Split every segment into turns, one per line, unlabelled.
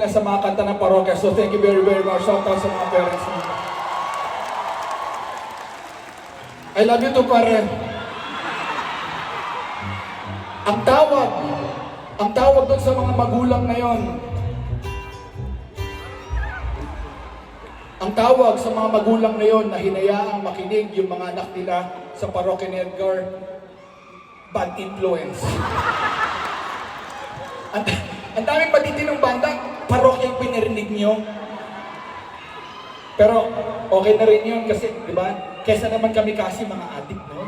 sa mga kanta ng parokya. So thank you very, very much. Shout out sa mga parents niyo. I love you too, pare. Ang tawag doon sa mga magulang ngayon, ang tawag sa mga magulang ngayon na hinayaang makinig yung mga anak nila sa parokya ni Edgar, bad influence. Ang daming matitinong banda, parokya yung pinarinig nyo. Pero okay na rin yun kasi, di ba? Kesa naman kami kasi mga adik, no?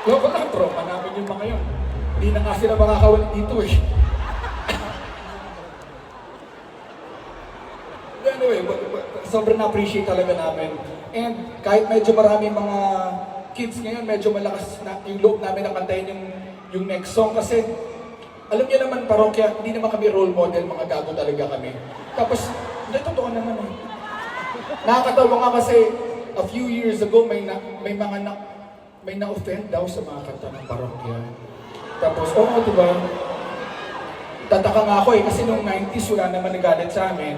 Loko lang, tropa namin yung mga yun. Hindi na nga sila makakawala dito eh. Anyway, sobrang na-appreciate talaga namin. And kahit medyo maraming mga kids ngayon, medyo malakas na yung loob namin na kantayin yung next song. Kasi alam niyo naman, parokya, hindi naman kami role model, mga gago talaga kami. Tapos, hindi, totoo naman eh. Nakakatawa nga kasi a few years ago, may na-offend daw sa mga kanta ng parokya. Tapos, oo, diba? Tataka nga ako eh, kasi noong 90s, wala naman nagalit sa amin.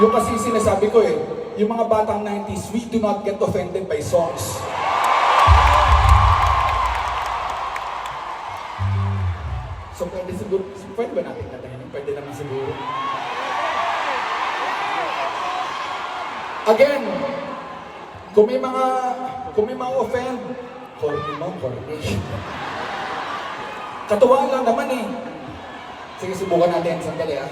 Yung kasi sinasabi ko eh, yung mga batang 90s, we do not get offended by songs. So pwede ba natin kantahin? Pwede naman siguro. Again, kung may mga offend, corny. Katuwaan lang naman eh. Sige, subukan natin. Sandali ah.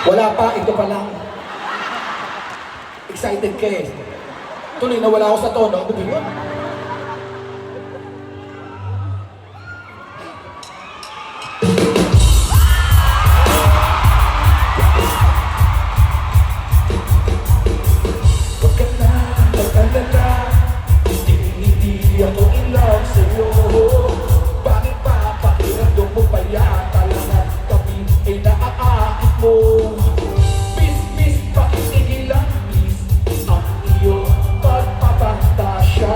Wala pa, ito pa lang. Excited ka eh. Tuloy, nawala ako sa tono. Ano ba yun? Huwag ka na mag-alala, hindi ako in love sa'yo. Bakit ba pakiramdam mo pa yata lang at kami ay naaakit mo? Pakitigil lang please ang iyong pagpapantasya.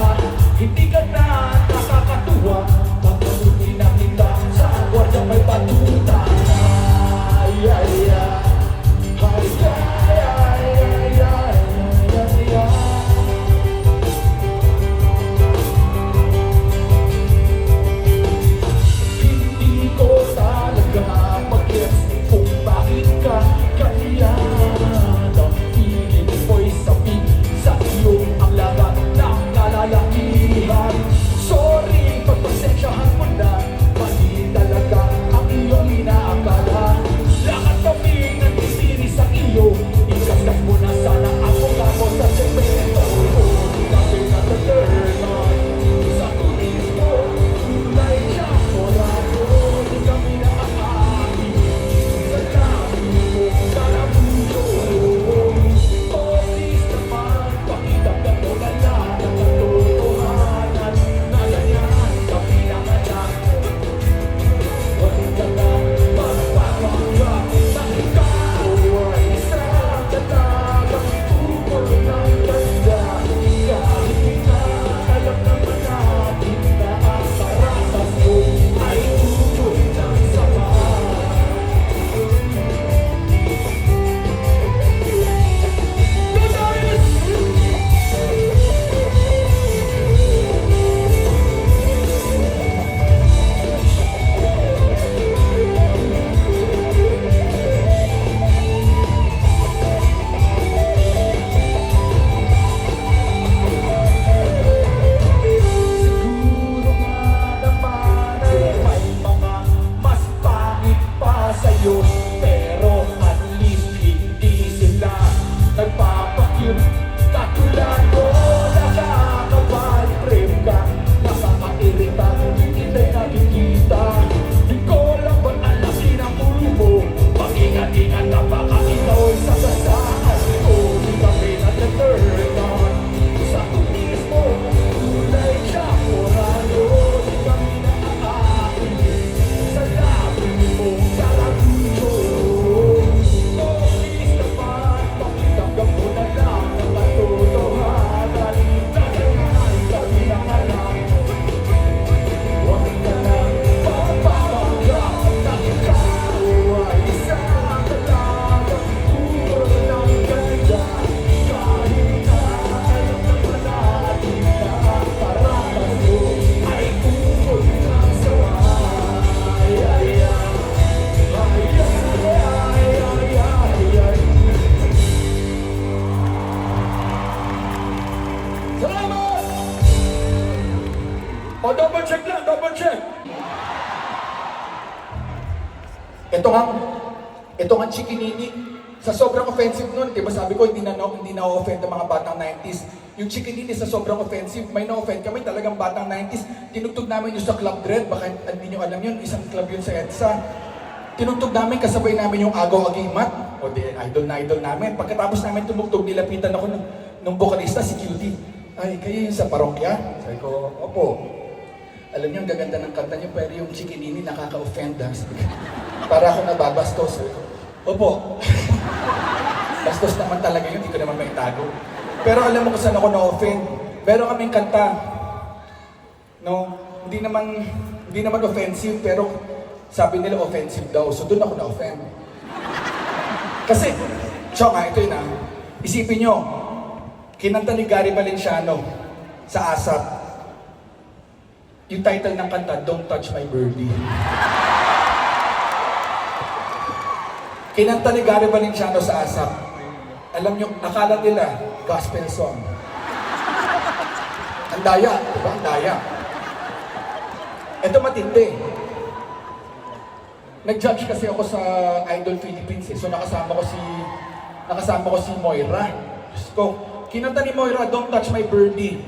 Ito nga chikinini. Sa sobrang offensive nun, di ba sabi ko, hindi na-offend ang mga batang 90s. Yung chikinini sa sobrang offensive, may na-offend kami, talagang batang 90s. Tinugtog namin yung sa Club Dread, baka hindi nyo alam yun, isang club yun sa EDSA. Tinugtog namin, kasabay namin yung Agaw Agimat. O di, idol na idol namin. Pagkatapos namin tumugtog, nilapitan ako ng vocalista, si Cutie. Ay, kayo yun sa parokya? Sabi ko, opo. Alam niyo, ang gaganda ng kanta niyo, pero yung chikinini nakaka-offend. Para ako nababastos. Opo. Bastos naman talaga yun, hindi ko naman maitago. Pero alam mo kung saan ako na-offend. Meron kaming kanta. No? Hindi naman offensive, pero sabi nila offensive daw. So doon ako na-offend. Kasi, ito yun ah. Isipin nyo, kinanta ni Gary Valenciano sa ASAP. Yung title ng kanta, Don't Touch My Birdie. Kinanta ni Gary Valenciano sa ASAP. Alam nyo, akala nila, gospel song. Ang daya, di ba? Ang daya. Ito matindi. Nag-judge kasi ako sa Idol Philippines eh. So nakasama ko si Moira. Diyos ko, kinanta ni Moira, Don't Touch My Birdie.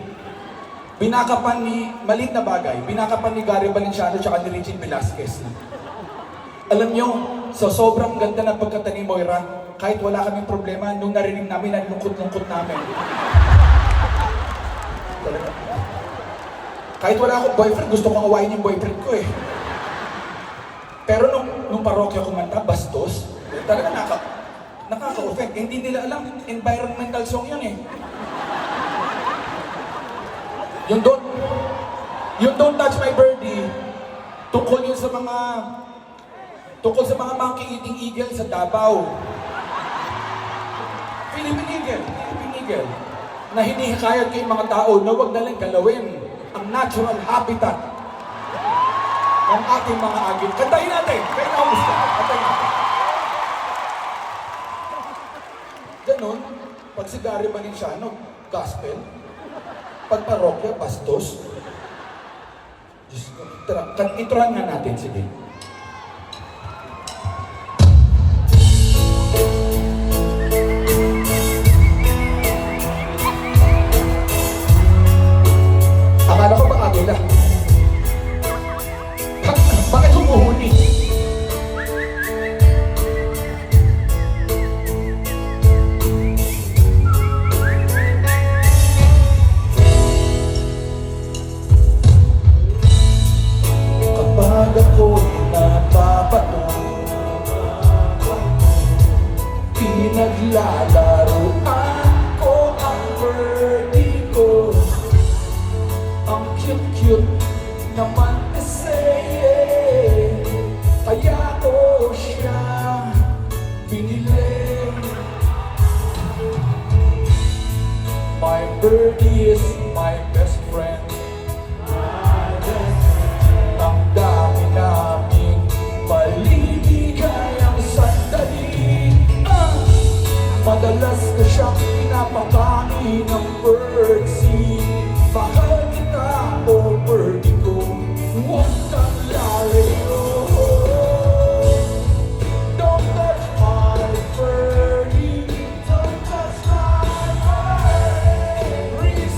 Binakapan ni, maliit na bagay, binakapan ni Gary Valenciano tsaka ni Regine Velasquez. Alam nyo, sa sobrang ganda ng pagkanta ni Moira, kahit wala kaming problema, nung narinig namin, nalungkot-lungkot namin. Kahit wala akong boyfriend, gusto kong awayin yung boyfriend ko eh. Pero nung parokya kumanta, bastos, talaga nakaka-offend. Hindi nila alam, environmental song yun eh. Yung Don't Touch My Birdie, tungkol yun sa mga monkey eating eagle sa Davao. Philippine Eagle, na hinihikayat kayong mga tao na huwag nalang galawin ang natural habitat ng ating mga agit. Kantahin natin! Kaya naubos ka. Kantahin natin. Ganon, pag si Gary Valenciano, gospel. Pag parokya, bastos. Diyos ko, iturahan nga natin, sige. Akala ko ba agila? Bakit humuhuni? Kapag ako'y napapatungan, pinaglalaroan ko ang birdie ko. Ang cute-cute naman kasi kaya ko siya binili. My birdie is my best friend. Ang dami naming maligayang sandali. Madalas ko siyang pinapakain ng birdseed. Mahal kita, oh birdie ko, huwag kang lalayo. Don't touch my birdie, don't touch my birdie.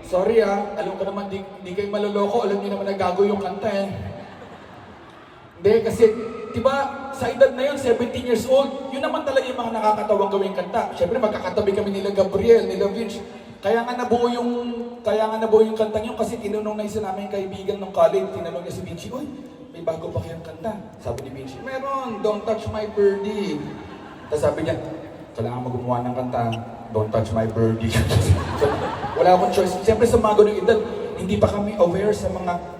Sorry alam ko naman di kayo maloloko, alam niyo naman na gago yung kanta eh. Hindi, kasi, di ba, sa edad na yun, 17 years old, yun naman talaga yung mga nakakatawang gawing kanta. Siyempre, magkakatabi kami nila Gabriel, nila Vince. Kaya nga nabuo yung kantang yun kasi tinanong na isa namin kaibigan ng college, tinanong niya si Vinci, "Uy, may bago pa kayong kanta?" Sabi ni Vinci, "Meron, Don't Touch My Birdie." Tapos sabi niya, "Kailangan mo gumawa ng kanta, Don't Touch My Birdie." So, wala akong choice. Siyempre sa mga ganung edad, hindi pa kami aware sa mga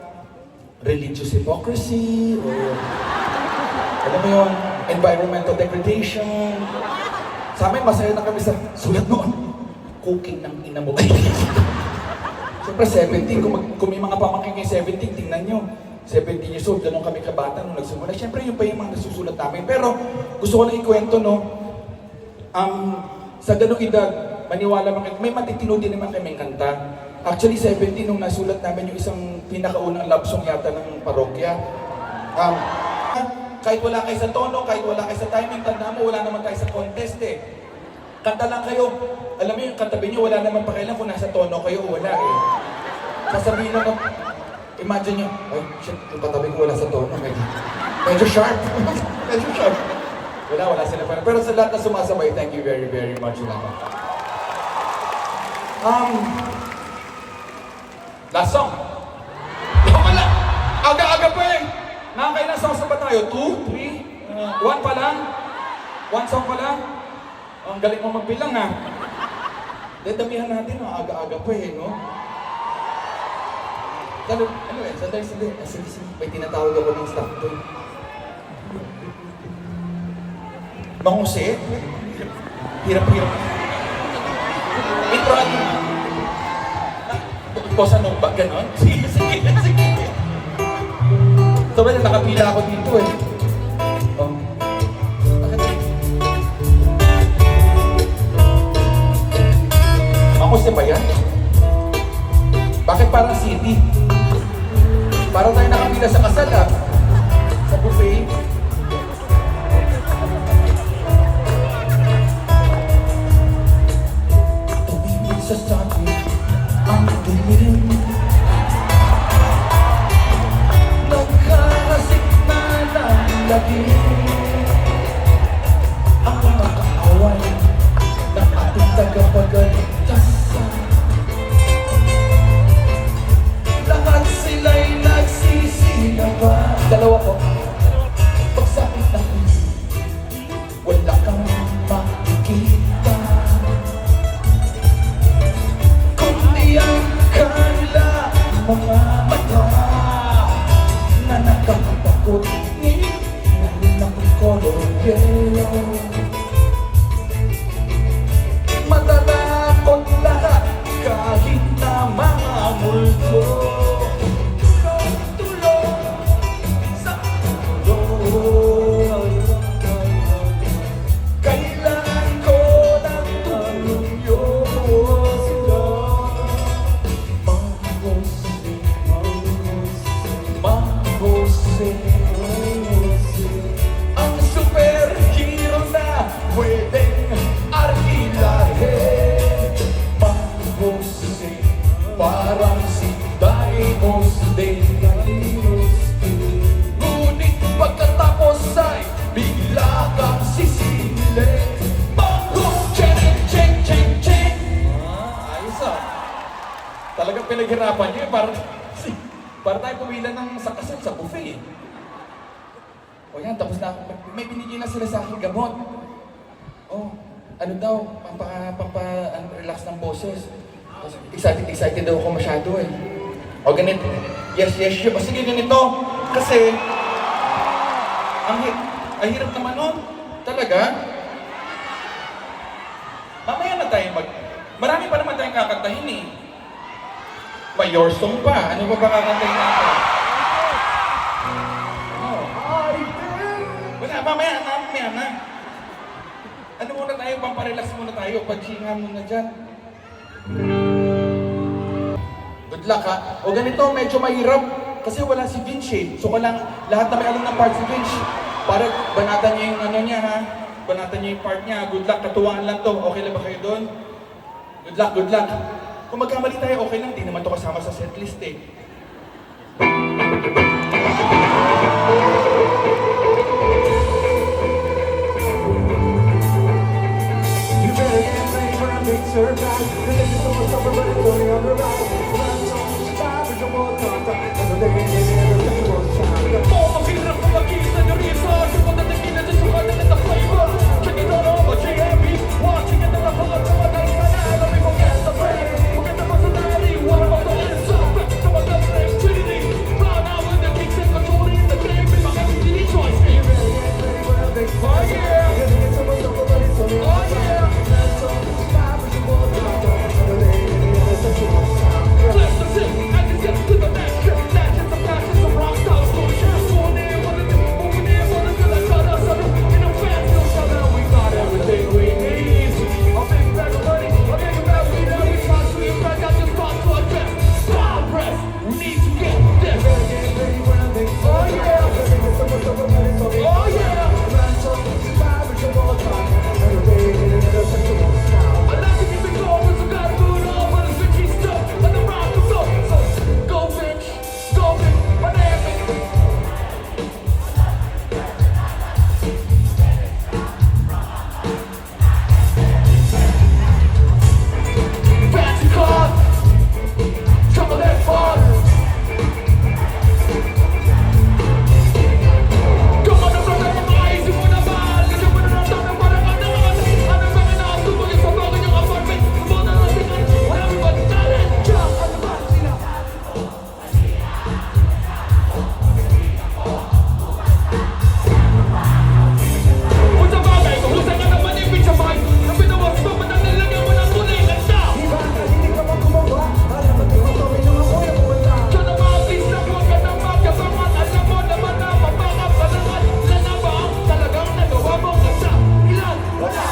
religious hypocrisy, or alam mo yun, environmental degradation. Sa amin, masaya na kami sa sulat noon. Cooking ng ina mo. Siyempre, 17. Kung may mga pamangkin kayo 17, tingnan nyo. 17 years old, ganun kami kabata nung nagsimula. Siyempre, yun pa yung mga nasusulat namin. Pero, gusto ko lang ikwento, no? Sa ganung edad, maniwala may matitino din naman kaming kanta. Actually, 17 nung nasulat namin yung isang pinakaunang love song yata ng parokya. Kahit wala kayo sa tono, kahit wala kayo sa timing, tanda mo, wala naman tayo sa contest eh. Kanta lang kayo. Alam mo yung kantabi nyo, wala naman pakialam kung nasa tono kayo o wala eh. Sasabihin lang, imagine nyo, "Ay, shit, yung katabi ko wala sa tono. Medyo sharp." Medyo sharp. Wala sila pa. Pero sa lahat na sumasabay, thank you very, very much. Last song. Wala! Aga-aga pa eh! Nakakailan songs na ba tayo? 2? 3? 1 pa lang? 1 song pa lang? Ang galing mo magbilang ha. Damihan natin, aga-aga pa eh, no? Sandali. Sige. May tinatawag ako ng staff doon. Manguse? Hirap-hirap. Intron. Bossa Nova, ganon? Sige. Sabi na, nakapila ako dito eh. Manguse ba yan? Bakit parang city? Parang tayo nakapila sa kasal sa buffet. Tumingin sa sabi ang dilim, nagkarasik na ng lagim, ang mga kaaway ng ating tagapagligtasan. Lahat sila'y nagsisinawa. Dalawa po. Pagsapit ng wala kang makikita, kundi ang kanila mga mata na nakakatakot ng color yellow. Matatakot lahat kahit na mga multo. Kailangan ko ng tulong yun. Mang-Jose, ang superhero na pwedeng arkilahin. Mang-Jose, parang si Daimos din. Ngunit pagkatapos ay bigla kang sisiling. Mang-Jose, cheng. Ayos Talagang pinaghirapan niyo eh, para tayo pumila ng sa kasal sa buffet. O yan, tapos na, may binigyan na sila sa akin gamot. Ano daw, relax ng boses. Excited daw ako masyado eh. O ganito, yes. O sige, ganito. Kasi, ang hirap naman nun. Talaga. Mamaya na tayo marami pa naman tayong kakantahin eh. May your song pa. Ano ba kakantahin natin? Wala, mamaya na. Ano muna tayo, pamparelax muna tayo. Pag-chingan muna dyan. Good luck ha. O ganito, medyo mahirap. Kasi wala si Vinci. So lahat na may alam ng part si Vinci. Para banatan niya yung ano niya ha. Banatan niya yung part niya. Good luck, katuwaan lang to. Okay lang ba kayo doon? Good luck. Kung magkamali tayo, okay lang, di naman to kasama sa setlist eh.
You better get ready for a big surprise. The next is almost over, but it's only on the rise. Run, song, survive, and you're more contact. Another day, and another sexual sound.
Oh, mahirap na makita yung research. Yung pagdating na just sukat na flavor. Check it out on my JMB. Watching it in the heart. So I don't wanna let me forget the brain. Forget the personality. What about the inside? Back to my gut name, Trinity. Round out with the kicks and controlling the game. With my MTV choice.
You better get ready for a big
Oh
party.
yeah.
The next is almost over, but it's only on
Oh
the rise.
yeah.
Run, song, survive, and you're more contact. Another day, and another sexual sound.
Flash the tip. And it's get to the next trip. Legends of fashion, some rock style solutions. Going in, wanna do, moving in, wanna do that cut us. In a fast, no shut down. We got everything we need. A big bag of money. A big bag of weed. Every time we back out, just start to address. Progress. We need to get this.
Better get ready for a big
Oh
party.
yeah.
The next is almost over, but it's only
Oh yeah.
Run, song, survive, and you're more contact. Another day, and another sexual sound.
I like to keep it going, so gotta do it all, but it's tricky stuff. And the rock goes up. So go bitch, my name is. Fancy cars, chocolate bars. Come on, brother, maayos mo naman. Kasi mo na natanong parang ano. Ano ba kinakatubag yung sabagan yung apartment? Mga nalatingan, walang ibang talent. Jack, ano ba sila? Kung sa bagay, kung husay ka naman ibig sa bahay, na pinawas mo, mananalagang walang tunay na tao.
Di ba hindi ka man gumawa? Alam mo, di mo to, may nung ako na pumunta.
Diyan na mga please na huwag ka nang magkabangat. Alam mo naman na mapangap ka naman. Ilan na ba ang talagang nagawa mo kasi ilan?
Wala,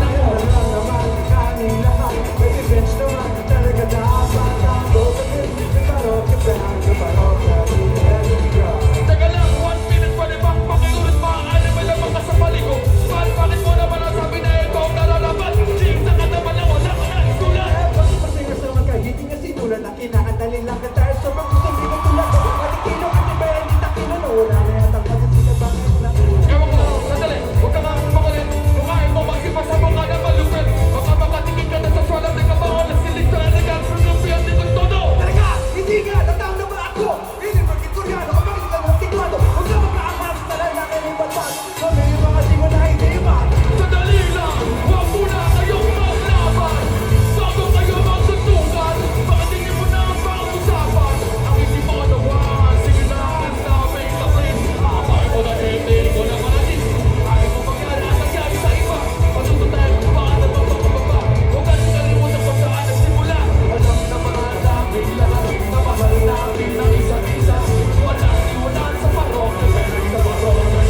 lang naman, kanin lahat. May revenge naman, talaga dapat ang gawin. Pero, kipahan ka pa, no, kasi meron ka.
Teka lang, 1 minute pa rin bang pakiulit maaari mo lang mga sa paliko. Bakit mo naman ang sabi na ito ang nalalaman? Sing sa kataman na wala ka na isulat.
Pag-ipasingas naman ka, hindi nga sinulan na kinakadali lang ka tayo sa pag-usap, hindi ka tulad. Patikilo ka, di ba, hindi takilo na wala na yata pag-ipasingas bakit na.
Ewan ko, sandali, huwag ka nga makulit. Kumain mo, magsipasabong ka na malupit. Baka makatingin ka na sa swalang na kabangon na silista na nagkasunumpiyan din ng todo.
Talaga, hindi ka, natawag na ba ako? Hindi ba Victoriano, o bakit ka naman tikwado? Huwag ka magkakakas, talaga kayo yung batas. Kami yung mga simo na hindi ba?
Sandali lang, huwag muna kayong maglaban. Bago kayo magtutukan, pakitingin mo na ang pag-usapan. Ang hindi mo nawan, sige na, ang daming kapit. Akay mo na hindi ko na marating. Ayaw mo mangyari at nangyari sa iba. Patuto tayo kung paano magpapababa. Huwag ka rin kalimutan kung saan nagsimula. Alam naman namin lahat, na mahal namin ang isa't isa. Walang iwanan sa parokya, pero sa parokya,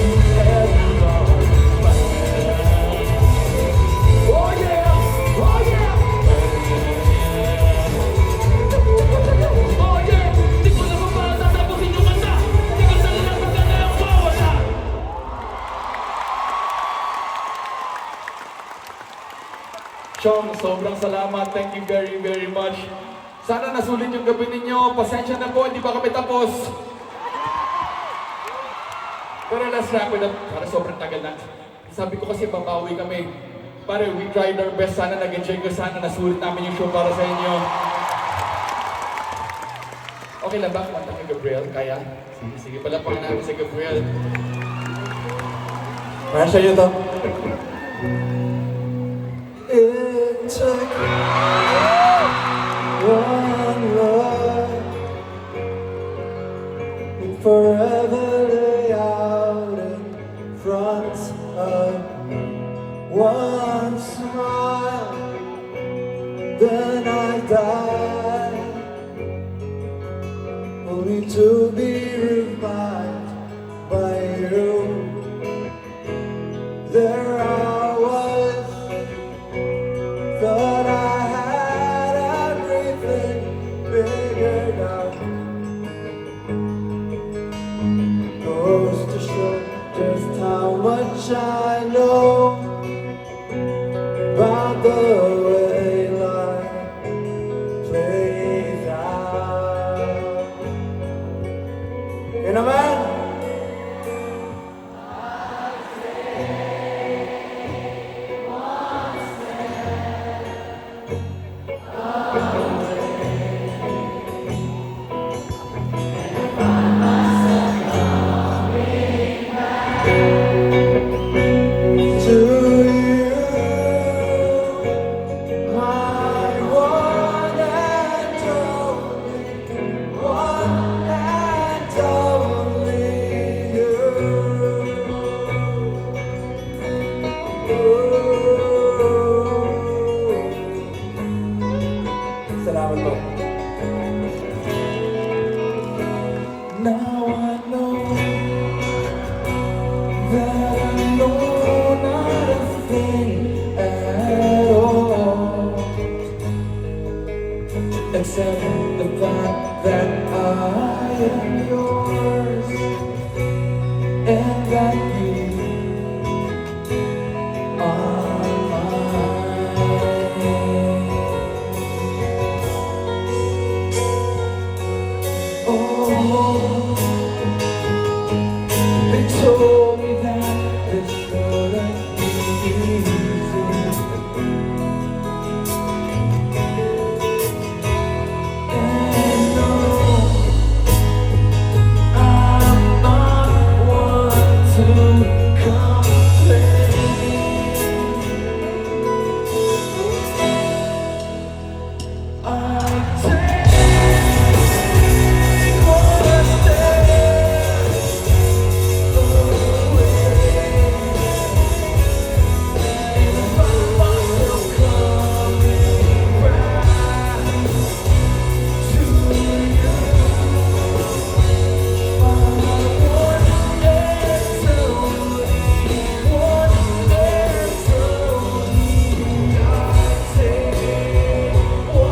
everyone. Oh yeah! Oh yeah! Oh yeah! Di ko na ba tatapusin yung kanta? Di ko na lang maganda yung mawala!
Chong, sobrang salamat. Thank you very, very much. Sana nasulit yung gabi ninyo. Pasensya na po, hindi pa kami tapos. Pero let's wrap it up. Para sobrang tagal na. Sabi ko kasi babawi kami. Pare, we tried our best. Sana nag-enjoy ko. Sana nasulit namin yung show para sa inyo. Okay lang ba? Kumanta kay Gabriel? Kaya? Sige, sige. Palapakan namin si Gabriel.
Para sa iyo to. It took one love and forever lay out in front of me. One smile, then I died, only to be revived by you. There I was, thought I had everything figured out. Goes to show just how much I know about the way life the fact that I am yours and that you are mine. Oh, they told me that this shouldn't be easy. And no, I'm not one to complain. I take one step away and find myself coming back to you. One answer, one answer, I take one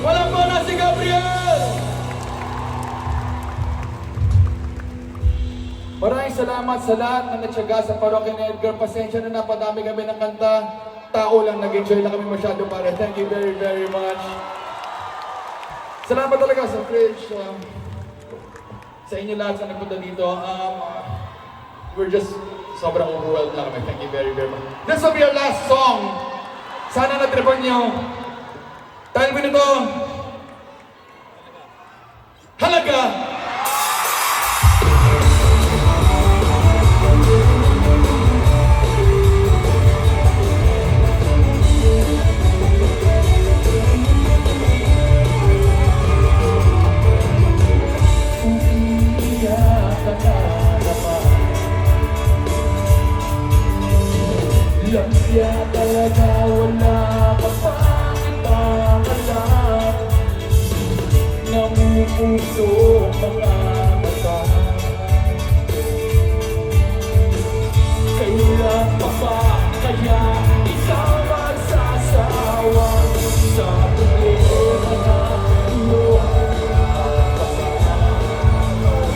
Wala pa na si Gabriel!
Maraming salamat sa lahat na natsaga sa parokya ni Edgar. Pasensya na napadami kami ng kanta. Tao lang, nag-enjoy lang kami masyado para. Thank you very, very much. Salamat talaga sa Fridge. Sa inyo lahat sa nagpunta dito. We're just sobrang overwhelmed lang kami. Thank you very, very much. This will be our last song. Sana natripan nyo. Dahil mo nito, halaga.
Lampya talaga, wala ka pang ibang alam. Namumuso mga mata. Kailan pa ba kaya ikaw magsasawa sa problema na iyong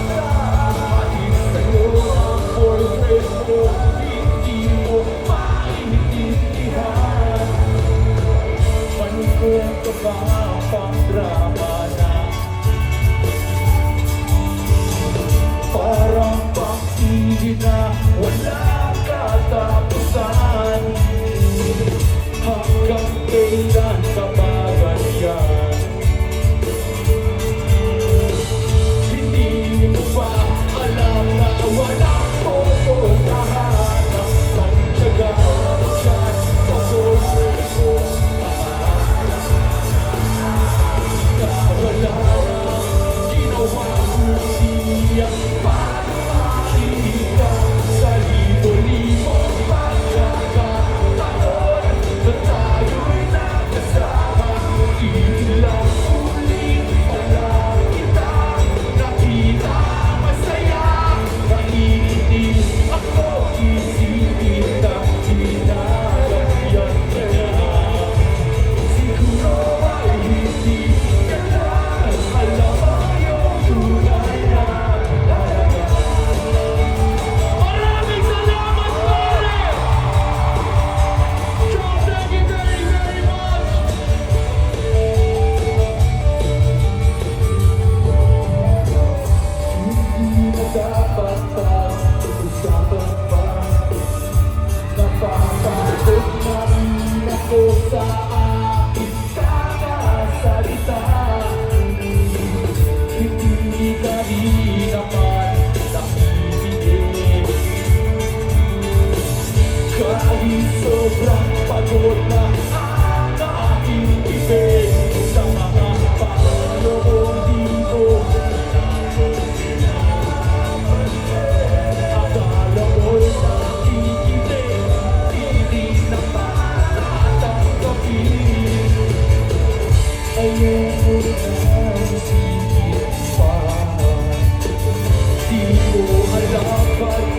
kahit sa'yo ang boyfriend mo, hindi mo maintindihan. Manungkot ka ba pang drama na parang pag-ibig na wala katapusan? Hanggang kailan ka ba ganyan? Hindi mo ba alam na walang pupuntahan ang pagtyaga mo dyan sa boyfriend mo? Na wala nang ginawa kundi ang pagmamahal ka sa libo-libong pagkakataon na tayo'y nagkasama. Ilang ulit pa lang kita nakita masaya. Naiinis ako isipin na ginagayan ka na. Siguro ay hindi ka na alam mo yung tunay na talaga.
Maraming salamat, pare! John, thank you very, very much!
Hindi na dapat pa usapan pa. Napapagod na rin ako sa aking kakasalita. Hindi ka rin naman nakikinig. Kahit sobrang pagod na ang aking bibig sa mga
Di ko alam ba't